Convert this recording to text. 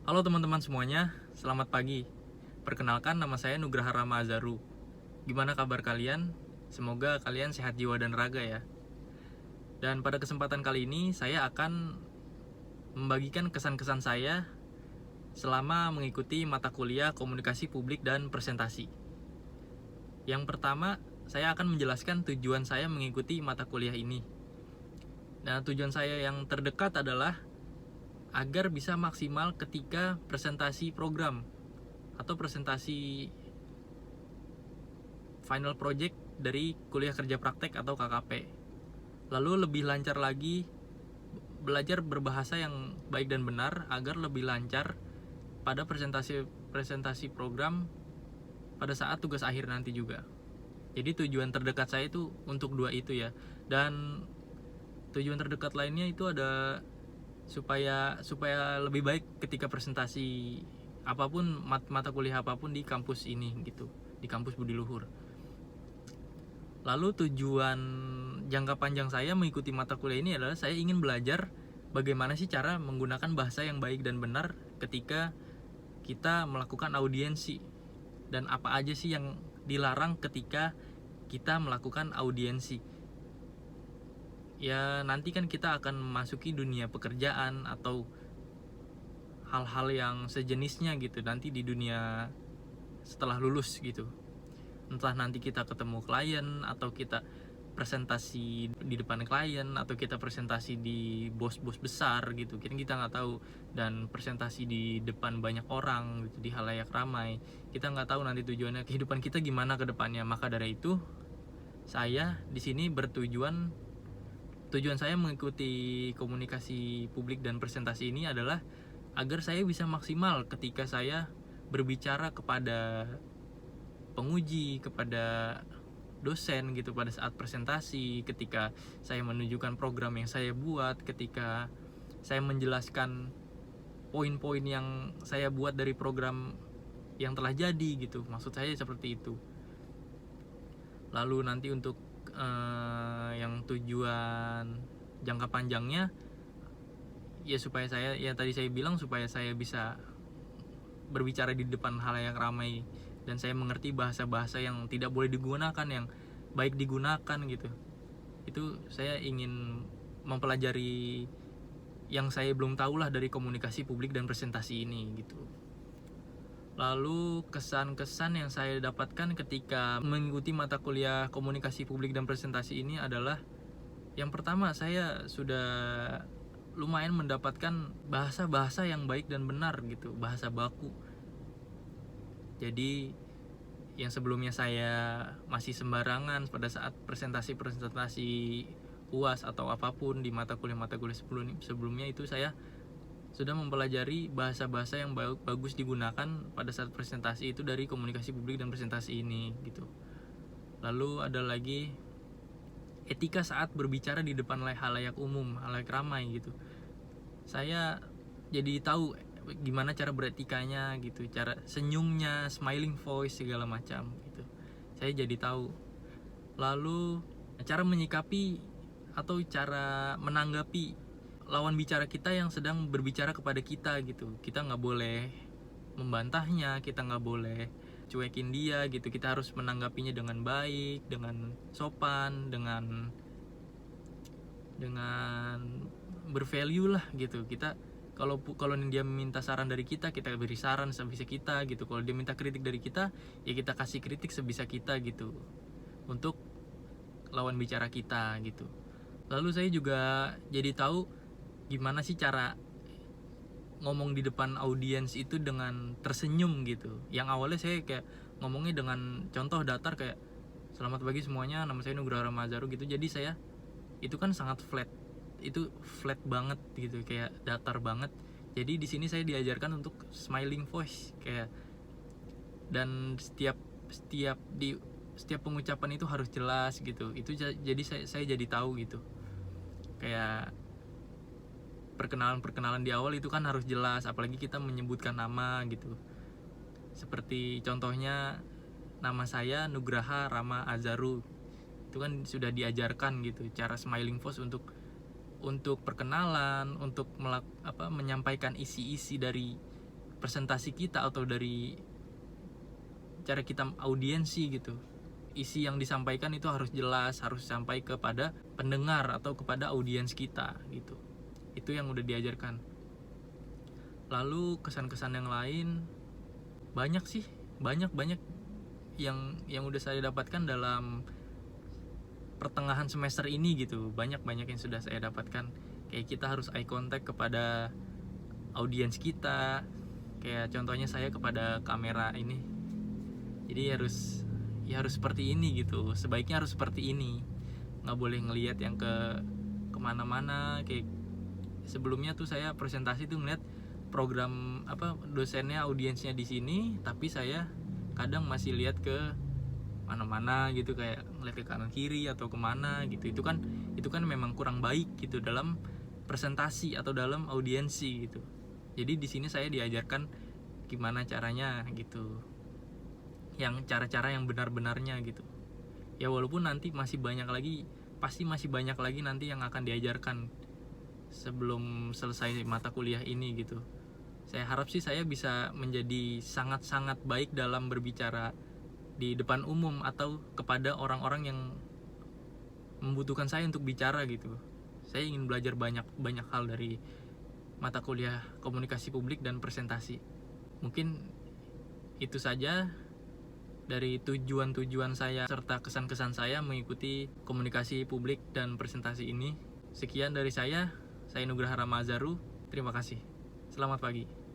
Halo teman-teman semuanya, selamat pagi. Perkenalkan, nama saya Nugraha Rama Azaru. Gimana kabar kalian? Semoga kalian sehat jiwa dan raga ya. Dan pada kesempatan kali ini saya akan membagikan kesan-kesan saya selama mengikuti mata kuliah komunikasi publik dan presentasi. Yang pertama, saya akan menjelaskan tujuan saya mengikuti mata kuliah ini. Nah, tujuan saya yang terdekat adalah agar bisa maksimal ketika presentasi program atau presentasi final project dari kuliah kerja praktek atau KKP. Lalu lebih lancar lagi belajar berbahasa yang baik dan benar agar lebih lancar pada presentasi program pada saat tugas akhir nanti juga. Jadi tujuan terdekat saya itu untuk dua itu ya. Dan tujuan terdekat lainnya itu ada supaya lebih baik ketika presentasi apapun, mata kuliah apapun di kampus ini gitu, di kampus Budi Luhur. Lalu tujuan jangka panjang saya mengikuti mata kuliah ini adalah saya ingin belajar bagaimana sih cara menggunakan bahasa yang baik dan benar ketika kita melakukan audiensi, dan apa aja sih yang dilarang ketika kita melakukan audiensi. Ya nanti kan kita akan memasuki dunia pekerjaan atau hal-hal yang sejenisnya gitu nanti di dunia setelah lulus gitu. Entah nanti kita ketemu klien atau kita presentasi di depan klien atau kita presentasi di bos-bos besar gitu, kita nggak tahu, dan presentasi di depan banyak orang gitu, di halayak ramai, kita nggak tahu nanti tujuannya kehidupan kita gimana ke depannya. Maka dari itu saya di sini tujuan saya mengikuti komunikasi publik dan presentasi ini adalah agar saya bisa maksimal ketika saya berbicara kepada penguji, kepada dosen gitu pada saat presentasi, ketika saya menunjukkan program yang saya buat, ketika saya menjelaskan poin-poin yang saya buat dari program yang telah jadi gitu. Maksud saya seperti itu. Lalu nanti untuk yang tujuan jangka panjangnya ya supaya saya, ya tadi saya bilang, supaya saya bisa berbicara di depan halayak ramai dan saya mengerti bahasa-bahasa yang tidak boleh digunakan, yang baik digunakan gitu. Itu saya ingin mempelajari yang saya belum tahu lah dari komunikasi publik dan presentasi ini gitu. Lalu kesan-kesan yang saya dapatkan ketika mengikuti mata kuliah komunikasi publik dan presentasi ini adalah, yang pertama, saya sudah lumayan mendapatkan bahasa-bahasa yang baik dan benar gitu, bahasa baku. Jadi yang sebelumnya saya masih sembarangan pada saat presentasi UAS atau apapun di mata kuliah sebelumnya, itu saya sudah mempelajari bahasa-bahasa yang bagus digunakan pada saat presentasi itu dari komunikasi publik dan presentasi ini gitu. Lalu ada lagi etika saat berbicara di depan halayak umum, halayak ramai gitu. Saya jadi tahu gimana cara beretikanya gitu, cara senyumnya, smiling voice segala macam gitu. Saya jadi tahu. Lalu cara menyikapi atau cara menanggapi lawan bicara kita yang sedang berbicara kepada kita gitu. Kita nggak boleh membantahnya, kita nggak boleh cuekin dia gitu. Kita harus menanggapinya dengan baik, dengan sopan, dengan bervalue lah gitu. Kita kalau dia minta saran dari kita beri saran sebisa kita gitu. Kalau dia minta kritik dari kita, ya kita kasih kritik sebisa kita gitu untuk lawan bicara kita gitu. Lalu saya juga jadi tahu gimana sih cara ngomong di depan audiens itu dengan tersenyum gitu. Yang awalnya saya kayak ngomongnya dengan contoh datar kayak, selamat pagi semuanya, nama saya Nugraha Rama Azaru gitu. Jadi saya itu kan sangat flat, itu flat banget gitu, kayak datar banget. Jadi di sini saya diajarkan untuk smiling voice kayak, dan setiap pengucapan itu harus jelas gitu. Itu jadi saya jadi tahu gitu, kayak perkenalan di awal itu kan harus jelas, apalagi kita menyebutkan nama gitu. Seperti contohnya nama saya Nugraha Rama Azaru, itu kan sudah diajarkan gitu cara smiling voice untuk perkenalan, untuk menyampaikan isi-isi dari presentasi kita atau dari cara kita audiensi gitu. Isi yang disampaikan itu harus jelas, harus sampai kepada pendengar atau kepada audiens kita gitu. Itu yang udah diajarkan. Lalu kesan-kesan yang lain banyak sih, banyak yang udah saya dapatkan dalam pertengahan semester ini gitu. Banyak yang sudah saya dapatkan. Kayak kita harus eye contact kepada audiens kita. Kayak contohnya saya kepada kamera ini. Jadi harus seperti ini gitu. Sebaiknya harus seperti ini. Nggak boleh ngelihat yang kemana-mana. Kayak sebelumnya tuh saya presentasi tuh ngeliat program dosennya, audiensnya di sini, tapi saya kadang masih lihat ke mana-mana gitu, kayak ngeliat ke kanan kiri atau kemana gitu. Itu kan memang kurang baik gitu dalam presentasi atau dalam audiensi gitu. Jadi di sini saya diajarkan gimana caranya gitu, yang cara-cara yang benar-benarnya gitu. Ya walaupun nanti pasti masih banyak lagi nanti yang akan diajarkan sebelum selesai mata kuliah ini gitu. Saya harap sih saya bisa menjadi sangat-sangat baik dalam berbicara di depan umum atau kepada orang-orang yang membutuhkan saya untuk bicara gitu. Saya ingin belajar banyak hal dari mata kuliah komunikasi publik dan presentasi. Mungkin itu saja dari tujuan-tujuan saya serta kesan-kesan saya mengikuti komunikasi publik dan presentasi ini. Sekian dari saya Nugraha Ramazaru. Terima kasih. Selamat pagi.